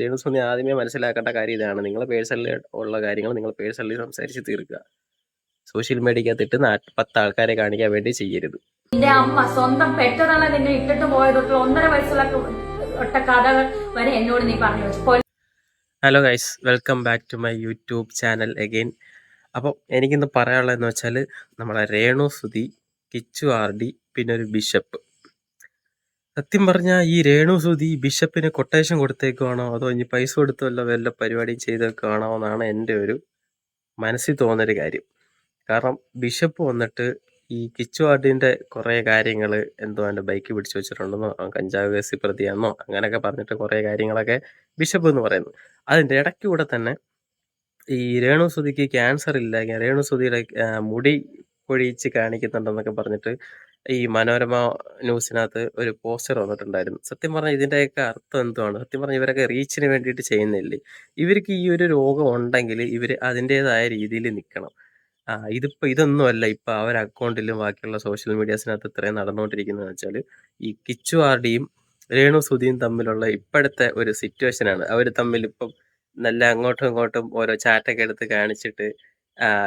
രേണുസുതി ആദ്യമേ മനസ്സിലാക്കേണ്ട കാര്യം ഇതാണ്. നിങ്ങൾ പേഴ്സണലി ഉള്ള കാര്യങ്ങൾ നിങ്ങൾ പേഴ്സണലി സംസാരിച്ച് തീർക്കുക. സോഷ്യൽ മീഡിയക്കകത്തിട്ട് 10 ആൾക്കാരെ കാണിക്കാൻ വേണ്ടി ചെയ്യരുത്. നിന്റെ അമ്മ സ്വന്തം പെറ്റതാണ് നിന്നെ ഇട്ടിട്ട് പോയതൊക്കെ 1.5 വയസ്സുള്ള ഒട്ട കഥകൾ വരെ എന്നോട് നീ പറഞ്ഞു വെച്ചു. Hello guys, welcome back to my YouTube channel again. അപ്പം എനിക്കിന്ന് പറയാനുള്ളതെന്ന് വെച്ചാൽ നമ്മളെ രേണുസുതി, കിച്ചു ആർ.ഡി, പിന്നെ ഒരു ബിഷപ്പ്. സത്യം പറഞ്ഞാൽ ഈ രേണുസുതി ബിഷപ്പിന് കൊട്ടേഷൻ കൊടുത്തേക്കുവാണോ അതോ ഇനി പൈസ കൊടുത്തല്ലോ വല്ല പരിപാടിയും ചെയ്തേക്കുവാണോ എന്നാണ് എൻ്റെ ഒരു മനസ്സിൽ തോന്നുന്നൊരു കാര്യം. കാരണം ബിഷപ്പ് വന്നിട്ട് ഈ കിച്ചു ആർഡിൻ്റെ കുറേ കാര്യങ്ങൾ എന്തോ എൻ്റെ ബൈക്ക് പിടിച്ചു വെച്ചിട്ടുണ്ടെന്നോ കഞ്ചാവ് കേസിൽ പ്രതിയാണെന്നോ അങ്ങനെയൊക്കെ പറഞ്ഞിട്ട് കുറേ കാര്യങ്ങളൊക്കെ ബിഷപ്പ് എന്ന് പറയുന്നു. അതിൻ്റെ ഇടയ്ക്കൂടെ തന്നെ ഈ രേണുസുതിക്ക് ക്യാൻസർ ഇല്ല, രേണുസുതിയുടെ മുടി പൊഴിച്ച് കാണിക്കുന്നുണ്ടെന്നൊക്കെ പറഞ്ഞിട്ട് ഈ മനോരമ ന്യൂസിനകത്ത് ഒരു പോസ്റ്റർ വന്നിട്ടുണ്ടായിരുന്നു. സത്യം പറഞ്ഞാൽ ഇതിൻ്റെയൊക്കെ അർത്ഥം എന്തുവാണ്? സത്യം പറഞ്ഞാൽ ഇവരൊക്കെ റീച്ചിന് വേണ്ടിയിട്ട് ചെയ്യുന്നില്ലേ? ഇവർക്ക് ഈ ഒരു രോഗം ഉണ്ടെങ്കിൽ ഇവർ അതിൻ്റേതായ രീതിയിൽ നിൽക്കണം. ഇതൊന്നുമല്ല ഇപ്പം അവരുടെ അക്കൗണ്ടിലും ബാക്കിയുള്ള സോഷ്യൽ മീഡിയാസിനകത്ത് ഇത്രയും നടന്നുകൊണ്ടിരിക്കുന്നതെന്ന് വെച്ചാൽ ഈ കിച്ചു ആർഡിയും രേണുസുതിയും തമ്മിലുള്ള ഇപ്പോഴത്തെ ഒരു സിറ്റുവേഷനാണ്. അവർ തമ്മിൽ ഇപ്പം നല്ല അങ്ങോട്ടും ഇങ്ങോട്ടും ഓരോ ചാറ്റൊക്കെ എടുത്ത് കാണിച്ചിട്ട്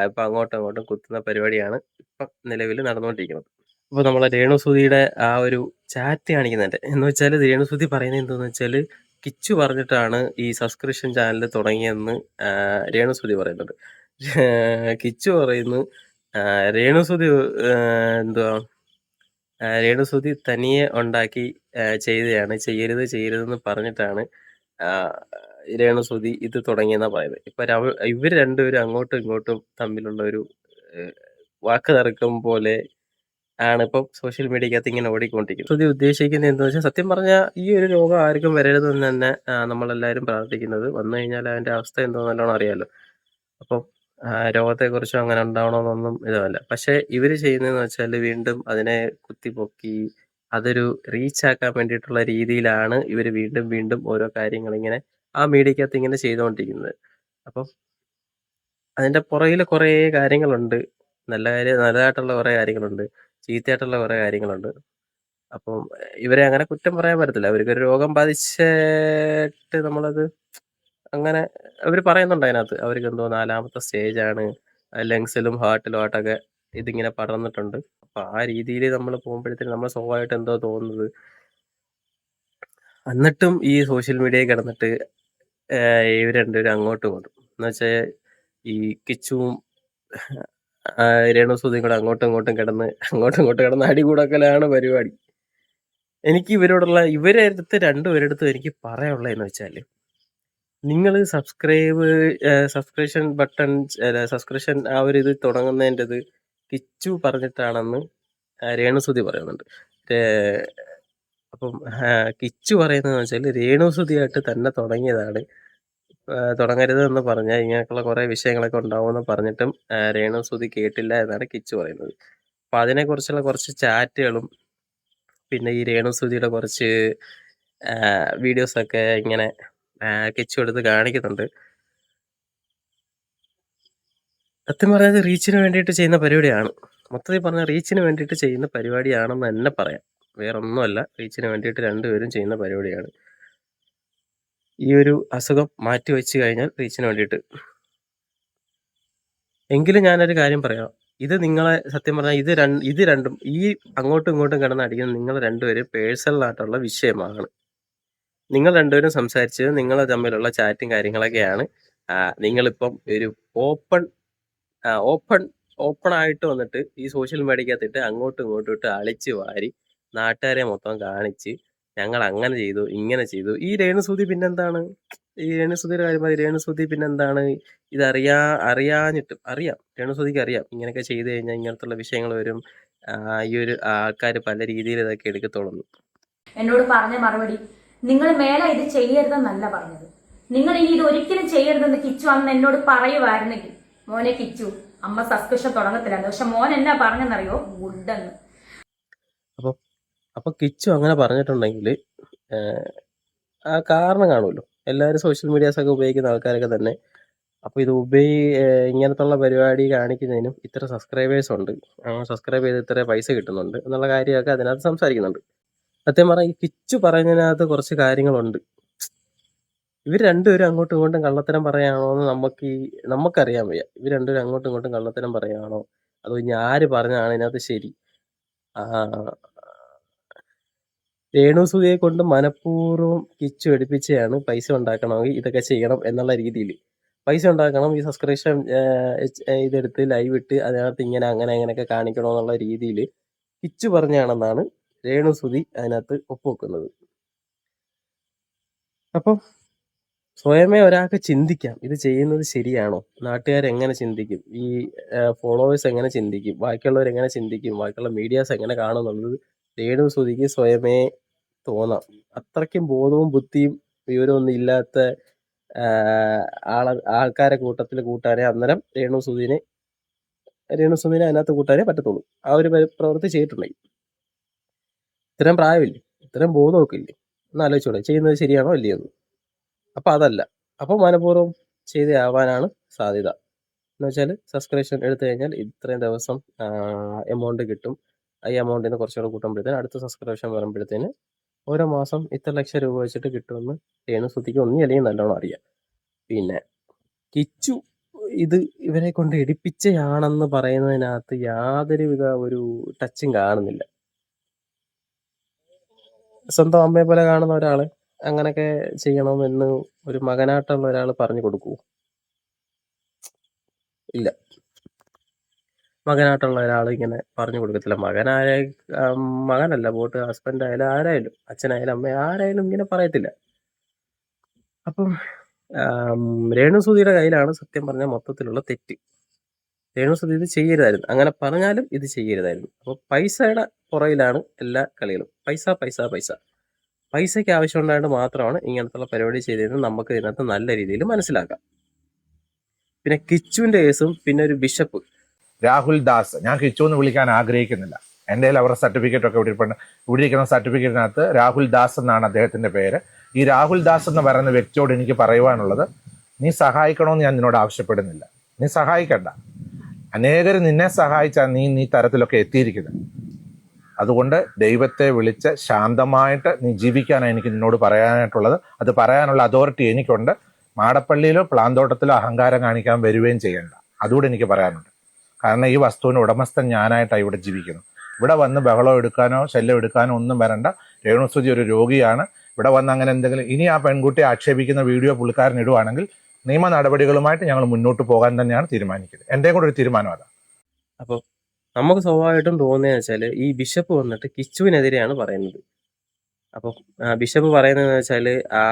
ഇപ്പം അങ്ങോട്ടും ഇങ്ങോട്ടും കുത്തുന്ന പരിപാടിയാണ് ഇപ്പം നിലവിൽ നടന്നുകൊണ്ടിരിക്കുന്നത്. അപ്പോൾ നമ്മളെ രേണുസുതിയുടെ ആ ഒരു ചാറ്റ് കാണിക്കുന്നുണ്ട് എന്ന് വെച്ചാൽ രേണുസുതി പറയുന്നത് എന്താണെന്ന് വെച്ചാൽ കിച്ചു പറഞ്ഞിട്ടാണ് ഈ സബ്സ്ക്രിപ്ഷൻ ചാനൽ തുടങ്ങിയെന്ന് രേണുസുതി പറയുന്നുണ്ട്. കിച്ചു പറയുന്നു രേണുസുതി എന്തുവാ രേണുസുതി തനിയെ ഉണ്ടാക്കി ചെയ്തതാണ്, ചെയ്യരുതെന്ന് പറഞ്ഞിട്ടാണ് രേണുസുതി ഇത് തുടങ്ങിയെന്നാണ് പറയുന്നത്. ഇപ്പം ഇവർ രണ്ടുപേരും അങ്ങോട്ടും ഇങ്ങോട്ടും തമ്മിലുള്ള ഒരു വാക്ക് തർക്കം പോലെ ആണ് ഇപ്പം സോഷ്യൽ മീഡിയക്കകത്ത് ഇങ്ങനെ ഓടിക്കൊണ്ടിരിക്കുന്നത്. സുതി ഉദ്ദേശിക്കുന്നത് എന്താണെന്ന് വെച്ചാൽ സത്യം പറഞ്ഞാൽ ഈ ഒരു രോഗം ആർക്കും വരരുതെന്ന് തന്നെ നമ്മളെല്ലാവരും പ്രാർത്ഥിക്കുന്നത്. വന്നു കഴിഞ്ഞാൽ അതിൻ്റെ അവസ്ഥ എന്തോന്ന് നല്ലോണം അറിയാമല്ലോ. അപ്പം രോഗത്തെക്കുറിച്ചും അങ്ങനെ ഉണ്ടാവണമെന്നൊന്നും ഇതല്ല. പക്ഷേ ഇവർ ചെയ്യുന്നതെന്ന് വെച്ചാൽ വീണ്ടും അതിനെ കുത്തിപ്പൊക്കി അതൊരു റീച്ചാക്കാൻ വേണ്ടിയിട്ടുള്ള രീതിയിലാണ് ഇവർ വീണ്ടും ഓരോ കാര്യങ്ങളിങ്ങനെ ആ മീഡിയക്കകത്ത് ഇങ്ങനെ ചെയ്തുകൊണ്ടിരിക്കുന്നത്. അപ്പം അതിൻ്റെ പുറകിൽ കുറേ കാര്യങ്ങളുണ്ട്. നല്ലതായിട്ടുള്ള കുറേ കാര്യങ്ങളുണ്ട്, ചീത്തയായിട്ടുള്ള കുറേ കാര്യങ്ങളുണ്ട്. അപ്പം ഇവരെ അങ്ങനെ കുറ്റം പറയാൻ പറ്റത്തില്ല. അവർക്കൊരു രോഗം ബാധിച്ചിട്ട് നമ്മളത് അങ്ങനെ അവർ പറയുന്നുണ്ട് അതിനകത്ത്. അവർക്ക് എന്തോ 4ാമത്തെ സ്റ്റേജാണ്, ലങ്സിലും ഹാർട്ടിലും ആയിട്ടൊക്കെ ഇതിങ്ങനെ പടർന്നിട്ടുണ്ട്. അപ്പം ആ രീതിയിൽ നമ്മൾ പോകുമ്പോഴത്തേക്കും നമ്മൾ സ്വാഭാവികമായിട്ട് എന്തോ തോന്നുന്നത്. എന്നിട്ടും ഈ സോഷ്യൽ മീഡിയയിൽ കിടന്നിട്ട് ഇവർ രണ്ടുപേരും അങ്ങോട്ടും ഇങ്ങോട്ടും എന്ന് വെച്ചാൽ ഈ കിച്ചുവും രേണുസുതിയും കൂടെ അങ്ങോട്ടും ഇങ്ങോട്ടും കിടന്ന് അടികൂടക്കലാണ് പരിപാടി. എനിക്ക് ഇവരടുത്ത് രണ്ടുപേരടുത്തും എനിക്ക് പറയാനുള്ളതെന്ന് വെച്ചാൽ നിങ്ങൾ സബ്സ്ക്രിപ്ഷൻ ബട്ടൺ സബ്സ്ക്രിപ്ഷൻ ആ ഒരു ഇത് തുടങ്ങുന്നതിൻ്റെത് കിച്ചു പറഞ്ഞിട്ടാണെന്ന് രേണുസുതി പറയുന്നുണ്ട്. അപ്പം കിച്ചു പറയുന്നതെന്ന് വെച്ചാൽ രേണുസുതിയായിട്ട് തന്നെ തുടങ്ങിയതാണ്. തുടങ്ങരുത് എന്ന് പറഞ്ഞാൽ ഇങ്ങനെയൊക്കെയുള്ള കുറേ വിഷയങ്ങളൊക്കെ ഉണ്ടാവുമെന്ന് പറഞ്ഞിട്ടും രേണുസുതി കേട്ടില്ല എന്നാണ് കിച്ചു പറയുന്നത്. അപ്പം അതിനെക്കുറിച്ചുള്ള കുറച്ച് ചാറ്റുകളും പിന്നെ ഈ രേണുസുതിയുടെ കുറച്ച് വീഡിയോസൊക്കെ ഇങ്ങനെ കിച്ചു എടുത്ത് കാണിക്കുന്നുണ്ട്. സത്യം പറഞ്ഞാൽ റീച്ചിന് വേണ്ടിയിട്ട് ചെയ്യുന്ന പരിപാടിയാണ്. മൊത്തത്തിൽ പറഞ്ഞാൽ റീച്ചിന് വേണ്ടിയിട്ട് ചെയ്യുന്ന പരിപാടിയാണെന്ന് തന്നെ പറയാം. വേറൊന്നുമല്ല, റീച്ചിന് വേണ്ടിയിട്ട് രണ്ടുപേരും ചെയ്യുന്ന പരിപാടിയാണ്. ഈ ഒരു അസുഖം മാറ്റി വെച്ച് കഴിഞ്ഞാൽ റീച്ചിന് വേണ്ടിയിട്ട്. എങ്കിലും ഞാനൊരു കാര്യം പറയാം. ഇത് നിങ്ങളെ സത്യം പറഞ്ഞാൽ ഇത് രണ്ടും ഈ അങ്ങോട്ടും ഇങ്ങോട്ടും കിടന്ന് അടിക്കുന്ന നിങ്ങൾ രണ്ടുപേരും പേഴ്സണലായിട്ടുള്ള വിഷയമാണ്. നിങ്ങൾ രണ്ടുപേരും സംസാരിച്ചത് നിങ്ങൾ തമ്മിലുള്ള ചാറ്റും കാര്യങ്ങളൊക്കെയാണ്. നിങ്ങളിപ്പം ഒരു ഓപ്പൺ ആയിട്ട് വന്നിട്ട് ഈ സോഷ്യൽ മീഡിയക്കകത്തിട്ട് അങ്ങോട്ടും ഇങ്ങോട്ടും ഇട്ട് അളിച്ച് വാരി നാട്ടുകാരെ മൊത്തം കാണിച്ച് ഞങ്ങൾ അങ്ങനെ ചെയ്തു ഇങ്ങനെ ചെയ്തു. ഈ രേണുസുതി പിന്നെന്താണ്? ഈ രേണുസുതിയുടെ കാര്യം പറയും. രേണുസുതി പിന്നെന്താണ്? അറിയാഞ്ഞിട്ടും അറിയാം, രേണുസുതിക്ക് അറിയാം ഇങ്ങനെയൊക്കെ ചെയ്ത് കഴിഞ്ഞാൽ ഇങ്ങനത്തുള്ള വിഷയങ്ങൾ വരും. ഈ ഒരു ആൾക്കാർ പല രീതിയിൽ ഇതൊക്കെ എടുക്കത്തോളുന്നു. എന്നോട് പറഞ്ഞ മറുപടി, നിങ്ങൾ മേലെ ഇത് ചെയ്യരുതെന്നല്ല പറഞ്ഞത്, നിങ്ങൾ ഇനി ഇത് ഒരിക്കലും ചെയ്യരുതെന്ന് കിച്ചു അന്ന് എന്നോട് പറയുമായിരുന്നെങ്കിൽ മോനെ കിച്ചു അമ്മ സബ്സ്ക്രിപ്ഷൻ തുടങ്ങത്തില്ലായിരുന്നു. പക്ഷെ മോൻ എന്നാ പറഞ്ഞെന്നറിയോ? ഗുഡെന്ന്. അപ്പൊ കിച്ചു അങ്ങനെ പറഞ്ഞിട്ടുണ്ടെങ്കിൽ ആ കാരണം കാണുമല്ലോ. എല്ലാവരും സോഷ്യൽ മീഡിയാസൊക്കെ ഉപയോഗിക്കുന്ന ആൾക്കാരൊക്കെ തന്നെ. അപ്പോൾ ഇത് ഇങ്ങനത്തുള്ള പരിപാടി കാണിക്കുന്നതിനും ഇത്ര സബ്സ്ക്രൈബേഴ്സ് ഉണ്ട്, സബ്സ്ക്രൈബ് ചെയ്ത് ഇത്ര പൈസ കിട്ടുന്നുണ്ട് എന്നുള്ള കാര്യമൊക്കെ അതിനകത്ത് സംസാരിക്കുന്നുണ്ട്. സത്യം പറഞ്ഞാൽ ഈ കിച്ചു പറയുന്നതിനകത്ത് കുറച്ച് കാര്യങ്ങളുണ്ട്. ഇവർ രണ്ടുപേരും അങ്ങോട്ടും ഇങ്ങോട്ടും കള്ളത്തരം പറയാണോ എന്ന് നമുക്കറിയാൻ വയ്യ. ഇവർ രണ്ടുപേരും അങ്ങോട്ടും ഇങ്ങോട്ടും കള്ളത്തരം പറയാണോ അതോ ഇനി ആര് പറഞ്ഞാണ് ഇതിനകത്ത് ശരി? ആ, രേണുസുതിയെ കൊണ്ട് മനഃപൂർവ്വം കിച്ചു എടുപ്പിച്ചതാണ് പൈസ ഉണ്ടാക്കണമെങ്കിൽ ഇതൊക്കെ ചെയ്യണം എന്നുള്ള രീതിയിൽ. പൈസ ഉണ്ടാക്കണം, ഈ സബ്സ്ക്രിപ്ഷൻ ഇതെടുത്ത് ലൈവ് ഇട്ട് അതിനകത്ത് ഇങ്ങനെ അങ്ങനെ അങ്ങനെയൊക്കെ കാണിക്കണമെന്നുള്ള രീതിയിൽ കിച്ചു പറഞ്ഞാണെന്നാണ് രേണുസുതി അതിനകത്ത് ഒപ്പുവെക്കുന്നത്. അപ്പം സ്വയമേ ഒരാൾക്ക് ചിന്തിക്കാം, ഇത് ചെയ്യുന്നത് ശരിയാണോ, നാട്ടുകാരെങ്ങനെ ചിന്തിക്കും, ഈ ഫോളോവേഴ്സ് എങ്ങനെ ചിന്തിക്കും, ബാക്കിയുള്ളവർ എങ്ങനെ ചിന്തിക്കും, ബാക്കിയുള്ള മീഡിയാസ് എങ്ങനെ കാണും എന്നുള്ളത് രേണുസുതിക്ക് സ്വയമേ തോന്നാം. അത്രയ്ക്കും ബോധവും ബുദ്ധിയും വിവരമൊന്നും ഇല്ലാത്ത ആൾക്കാരെ കൂട്ടത്തിൽ കൂട്ടാനേ അന്നേരം രേണുസുതിനെ അതിനകത്ത് കൂട്ടാനേ പറ്റത്തുള്ളൂ. ആ ഒരു പ്രവൃത്തി ചെയ്തിട്ടുണ്ടെങ്കിൽ. ഇത്രയും പ്രായമില്ലേ, ഇത്രയും ബോധമൊക്കെ ഇല്ലേ, ഒന്ന് ആലോചിച്ചോളെ ചെയ്യുന്നത് ശരിയാണോ ഇല്ലയെന്ന്. അപ്പം അതല്ല, അപ്പം മനഃപൂർവ്വം ആവാനാണ് സാധ്യത. എന്ന് വെച്ചാൽ സബ്സ്ക്രിപ്ഷൻ എടുത്തു കഴിഞ്ഞാൽ ഇത്രയും ദിവസം എമൗണ്ട് കിട്ടും, ഈ എമൗണ്ടിൽ നിന്ന് കുറച്ചുകൂടെ കൂട്ടുമ്പോഴത്തേന് അടുത്ത സബ്സ്ക്രിപ്ഷൻ വരുമ്പോഴത്തേന് ഓരോ മാസം ഇത്ര ലക്ഷം രൂപ വെച്ചിട്ട് കിട്ടുമെന്ന് രേണുസുതിക്ക് അല്ലെങ്കിൽ നല്ലോണം അറിയാം. പിന്നെ കിച്ചു ഇത് ഇവരെ കൊണ്ട് എടുപ്പിച്ചയാണെന്ന് പറയുന്നതിനകത്ത് യാതൊരുവിധ ഒരു ടച്ചും കാണുന്നില്ല. സ്വന്തം അമ്മയെ പോലെ കാണുന്ന ഒരാള് അങ്ങനൊക്കെ ചെയ്യണമെന്ന് ഒരു മകനായിട്ടുള്ള ഒരാൾ പറഞ്ഞു കൊടുക്കുവോ? ഇല്ല, മകനായിട്ടുള്ള ഒരാൾ ഇങ്ങനെ പറഞ്ഞു കൊടുക്കത്തില്ല. മകനല്ല പോട്ട്, ഹസ്ബൻഡ് ആയാലും ആരായാലും, അച്ഛനായാലും അമ്മ ആരായാലും ഇങ്ങനെ പറയത്തില്ല. അപ്പം രേണുസുതിയുടെ കയ്യിലാണ് സത്യം പറഞ്ഞാൽ മൊത്തത്തിലുള്ള തെറ്റ്. രേണുസുതി ഇത് ചെയ്യരുതായിരുന്നു, അങ്ങനെ പറഞ്ഞാലും ഇത് ചെയ്യരുതായിരുന്നു. അപ്പോൾ പൈസയുടെ പുറയിലാണ് എല്ലാ കളികളും. പൈസ പൈസ പൈസ പൈസയ്ക്ക് ആവശ്യമുണ്ടായിട്ട് മാത്രമാണ് ഇങ്ങനത്തുള്ള പരിപാടി ചെയ്തതെന്ന് നമുക്ക് ഇതിനകത്ത് നല്ല രീതിയിൽ മനസ്സിലാക്കാം. പിന്നെ കിച്ചുവിന്റെ കേസും പിന്നെ ഒരു ബിഷപ്പ് രാഹുൽ ദാസ്, ഞാൻ കിച്ചു എന്ന് വിളിക്കാൻ ആഗ്രഹിക്കുന്നില്ല. എൻ്റെ അവരുടെ സർട്ടിഫിക്കറ്റ് ഒക്കെ ഇവിടെ ഇരിക്കുന്ന സർട്ടിഫിക്കറ്റിനകത്ത് രാഹുൽ ദാസ് എന്നാണ് അദ്ദേഹത്തിന്റെ പേര്. ഈ രാഹുൽ ദാസ് എന്ന് പറയുന്ന വ്യക്തിയോട് എനിക്ക് പറയുവാനുള്ളത്, നീ സഹായിക്കണമെന്ന് ഞാൻ നിന്നോട് ആവശ്യപ്പെടുന്നില്ല. നീ സഹായിക്കണ്ട. അനേകർ നിന്നെ സഹായിച്ചാൽ നീ തരത്തിലൊക്കെ എത്തിയിരിക്കുന്നത്. അതുകൊണ്ട് ദൈവത്തെ വിളിച്ച് ശാന്തമായിട്ട് നീ ജീവിക്കാനാണ് എനിക്ക് നിന്നോട് പറയാനായിട്ടുള്ളത്. അത് പറയാനുള്ള അതോറിറ്റി എനിക്കുണ്ട്. മാടപ്പള്ളിയിലോ പ്ലാന്തോട്ടത്തിലോ അഹങ്കാരം കാണിക്കാൻ വരികയും ചെയ്യണ്ട. അതുകൂടെ എനിക്ക് പറയാനുണ്ട്. കാരണം ഈ വസ്തുവിന് ഉടമസ്ഥൻ ഞാനായിട്ടാണ് ഇവിടെ ജീവിക്കുന്നത്. ഇവിടെ വന്ന് ബഹളം എടുക്കാനോ ശല്യം എടുക്കാനോ ഒന്നും വരണ്ട. രേണുസുതി ഒരു രോഗിയാണ്. ഇവിടെ വന്ന് അങ്ങനെ എന്തെങ്കിലും ഇനി ആ പെൺകുട്ടിയെ ആക്ഷേപിക്കുന്ന വീഡിയോ പുള്ളിക്കാരൻ ഇടുവാണെങ്കിൽ നിയമ നടപടികളുമായിട്ട് ഞങ്ങൾ മുന്നോട്ട് പോകാൻ തന്നെയാണ് തീരുമാനിക്കുന്നത്. എൻ്റെ കൂടെ ഒരു തീരുമാനം അതാണ്. അപ്പോൾ നമുക്ക് സ്വാഭാവികമായിട്ടും തോന്നുന്നതെന്ന് വെച്ചാൽ ഈ ബിഷപ്പ് വന്നിട്ട് കിച്ചുവിനെതിരെയാണ് പറയുന്നത്. അപ്പം ബിഷപ്പ് പറയുന്നതെന്ന് വെച്ചാൽ ആ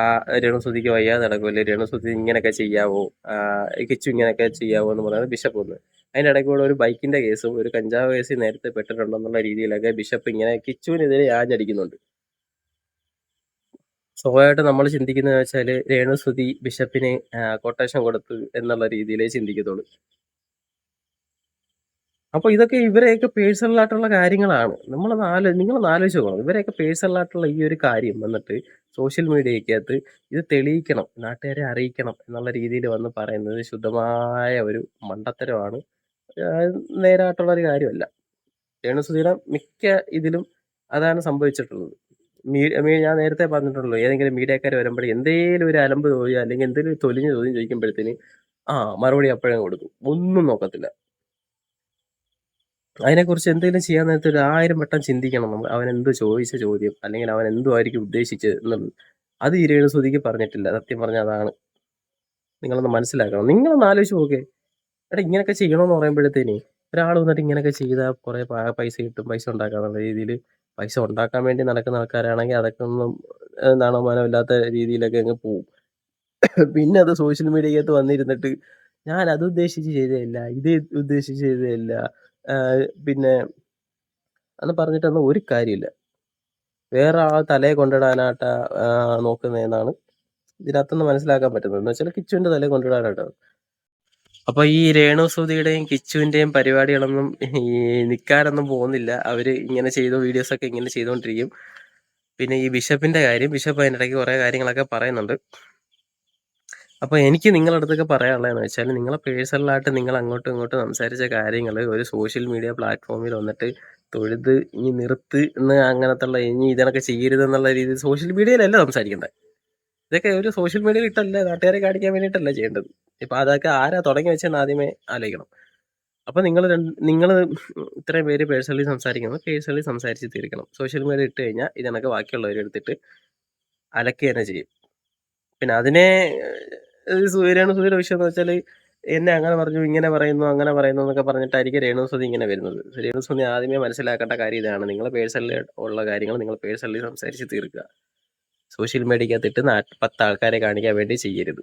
രേണുസുതിക്ക് വയ്യാതെ നടക്കുമല്ലേ, രേണുസുതി ഇങ്ങനെയൊക്കെ ചെയ്യാവോ, കിച്ചു ഇങ്ങനെയൊക്കെ ചെയ്യാവോ എന്ന് പറയുന്നത് ബിഷപ്പ് വന്ന്. അതിൻ്റെ ഇടയ്ക്ക് കൂടെ ഒരു ബൈക്കിന്റെ കേസും ഒരു കഞ്ചാവ് കേസ് നേരത്തെ പെട്ടിട്ടുണ്ടെന്നുള്ള രീതിയിലൊക്കെ ബിഷപ്പ് ഇങ്ങനെ കിച്ചുവിനെതിരെ ആഞ്ഞടിക്കുന്നുണ്ട്. സ്വാഭാവികമായിട്ട് നമ്മൾ ചിന്തിക്കുന്നത് വെച്ചാൽ രേണുസുതി ബിഷപ്പിന് കൊട്ടേഷൻ കൊടുത്ത് എന്നുള്ള രീതിയിലേ ചിന്തിക്കത്തുള്ളൂ. അപ്പോൾ ഇതൊക്കെ ഇവരെയൊക്കെ പേഴ്സണൽ ആയിട്ടുള്ള കാര്യങ്ങളാണ്. നിങ്ങളൊന്ന് ആലോചിച്ച് നോക്കണം. ഇവരെയൊക്കെ പേഴ്സണൽ ആയിട്ടുള്ള ഈ ഒരു കാര്യം വന്നിട്ട് സോഷ്യൽ മീഡിയക്കകത്ത് ഇത് തെളിയിക്കണം, നാട്ടുകാരെ അറിയിക്കണം എന്നുള്ള രീതിയിൽ വന്ന് പറയുന്നത് ശുദ്ധമായ ഒരു മണ്ടത്തരമാണ്. നേരായിട്ടുള്ള ഒരു കാര്യമല്ല. രേണുസുധിയുടെ മിക്ക ഇതിലും അതാണ് സംഭവിച്ചിട്ടുള്ളത്. ഞാൻ നേരത്തെ പറഞ്ഞിട്ടുള്ളൂ, ഏതെങ്കിലും മീഡിയക്കാർ വരുമ്പോൾ എന്തേലും ഒരു അലമ്പ് ചോദ്യം അല്ലെങ്കിൽ എന്തെങ്കിലും തൊലിഞ്ഞ ചോദ്യം ചോദിക്കുമ്പോഴത്തേന് മറുപടി അപ്പോഴേ കൊടുക്കും, ഒന്നും നോക്കത്തില്ല. അതിനെക്കുറിച്ച് എന്തെങ്കിലും ചെയ്യാൻ നേരത്തെ ഒരു 1000 വട്ടം ചിന്തിക്കണം നമ്മൾ. അവൻ എന്ത് ചോദിച്ച ചോദ്യം അല്ലെങ്കിൽ അവൻ എന്തുമായിരിക്കും ഉദ്ദേശിച്ചത് എന്നുള്ളത്. അത് ഈ രേണുസുധിക്ക് പറഞ്ഞിട്ടില്ല. സത്യം പറഞ്ഞാൽ അതാണ്. നിങ്ങളൊന്ന് മനസ്സിലാക്കണം. നിങ്ങളൊന്ന് ആലോചിച്ച് നോക്കേ. എടാ ഇങ്ങനെയൊക്കെ ചെയ്യണമെന്ന് പറയുമ്പോഴത്തേന് ഒരാൾ വന്നിട്ട് ഇങ്ങനെയൊക്കെ ചെയ്താൽ കുറേ പൈസ കിട്ടും, പൈസ ഉണ്ടാക്കാന്നുള്ള രീതിയിൽ പൈസ ഉണ്ടാക്കാൻ വേണ്ടി നടക്കുന്ന ആൾക്കാരാണെങ്കിൽ അതൊക്കെ ഒന്നും മനമില്ലാത്ത രീതിയിലൊക്കെ അങ്ങ് പോവും. പിന്നെ അത് സോഷ്യൽ മീഡിയക്കകത്ത് വന്നിരുന്നിട്ട് ഞാൻ അത് ഉദ്ദേശിച്ച് ചെയ്തതല്ല, ഇത് ഉദ്ദേശിച്ച് ചെയ്തതല്ല, പിന്നെ എന്ന് പറഞ്ഞിട്ടൊന്നും ഒരു കാര്യമില്ല. വേറെ ആൾ തലയെ കൊണ്ടിടാനായിട്ടാ നോക്കുന്നതെന്നാണ് ഇതിനകത്തുനിന്ന് മനസ്സിലാക്കാൻ പറ്റുന്നത്. എന്ന് വെച്ചാൽ കിച്ചുവിന്റെ തലയെ കൊണ്ടിടാനായിട്ടാണ്. അപ്പൊ ഈ രേണുസുതിയുടെയും കിച്ചുവിന്റെയും പരിപാടികളൊന്നും ഈ നിൽക്കാനൊന്നും പോകുന്നില്ല. അവര് ഇങ്ങനെ ചെയ്ത വീഡിയോസ് ഒക്കെ ഇങ്ങനെ ചെയ്തുകൊണ്ടിരിക്കും. പിന്നെ ഈ ബിഷപ്പിന്റെ കാര്യം, ബിഷപ്പ് അതിൻ്റെ ഇടയ്ക്ക് കുറെ കാര്യങ്ങളൊക്കെ പറയുന്നുണ്ട്. അപ്പോൾ എനിക്ക് നിങ്ങളുടെ അടുത്തൊക്കെ പറയാനുള്ളതെന്ന് വെച്ചാൽ, നിങ്ങളെ പേഴ്സണലായിട്ട് നിങ്ങൾ അങ്ങോട്ടും ഇങ്ങോട്ടും സംസാരിച്ച കാര്യങ്ങൾ ഒരു സോഷ്യൽ മീഡിയ പ്ലാറ്റ്ഫോമിൽ വന്നിട്ട് തൊഴുത് ഇനി നിർത്ത് എന്ന് അങ്ങനത്തുള്ള ഇനി ഇതിനൊക്കെ ചെയ്യരുതെന്നുള്ള രീതിയിൽ സോഷ്യൽ മീഡിയയിലല്ല സംസാരിക്കേണ്ടത്. ഇതൊക്കെ ഒരു സോഷ്യൽ മീഡിയയിൽ ഇട്ടല്ല, നാട്ടുകാരെ കാണിക്കാൻ വേണ്ടിയിട്ടല്ല ചെയ്യേണ്ടത്. ഇപ്പം അതൊക്കെ ആരാ തുടങ്ങി വെച്ചെന്ന് ആദ്യമേ ആലോചിക്കണം. അപ്പം നിങ്ങൾ ഇത്രയും പേര് പേഴ്സണലി സംസാരിക്കുന്നത് പേഴ്സണലി സംസാരിച്ച് തീർക്കണം. സോഷ്യൽ മീഡിയ ഇട്ട് കഴിഞ്ഞാൽ ഇതിനൊക്കെ ബാക്കിയുള്ളവരെടുത്തിട്ട് അലക്കി തന്നെ ചെയ്യും. പിന്നെ അതിനെ രേണുസുധിയുടെ വിഷയം എന്ന് വെച്ചാൽ എന്നെ അങ്ങനെ പറഞ്ഞു, ഇങ്ങനെ പറയുന്നു, അങ്ങനെ പറയുന്നു എന്നൊക്കെ പറഞ്ഞിട്ടായിരിക്കും രേണുസുധി ഇങ്ങനെ വരുന്നത്. രേണുസുധി ആദ്യമേ മനസ്സിലാക്കേണ്ട കാര്യം ഇതാണ്. നിങ്ങൾ പേഴ്സണലി ഉള്ള കാര്യങ്ങൾ നിങ്ങൾ പേഴ്സണലി സംസാരിച്ച് തീർക്കുക. സോഷ്യൽ മീഡിയക്കകത്തിട്ട് 10 ആൾക്കാരെ കാണിക്കാൻ വേണ്ടി ചെയ്യരുത്.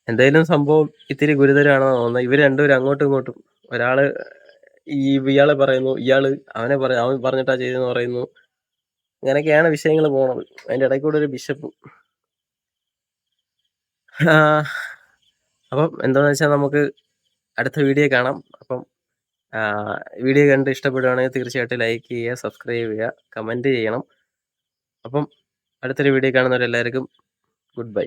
എന്തായാലും സംഭവം ഇത്തിരി ഗുരുതരമാണെന്ന് തോന്നുന്നത്. ഇവർ രണ്ടുപേരും അങ്ങോട്ടും ഇങ്ങോട്ടും, ഒരാള് ഇയാളെ പറയുന്നു, അവൻ പറഞ്ഞിട്ടാ ചെയ്തെന്ന് പറയുന്നു. അങ്ങനെയൊക്കെയാണ് വിഷയങ്ങൾ പോണത്. അതിന്റെ ഇടയ്ക്ക് കൂടെ ഒരു ബിഷപ്പ്. അപ്പം എന്താണെന്ന് വെച്ചാൽ നമുക്ക് അടുത്ത വീഡിയോ കാണാം. അപ്പം വീഡിയോ കണ്ട് ഇഷ്ടപ്പെടുകയാണെങ്കിൽ തീർച്ചയായിട്ടും ലൈക്ക് ചെയ്യുക, സബ്സ്ക്രൈബ് ചെയ്യുക, കമൻറ്റ് ചെയ്യണം. അപ്പം അടുത്തൊരു വീഡിയോ കാണുന്നവരെല്ലാവർക്കും ഗുഡ് ബൈ.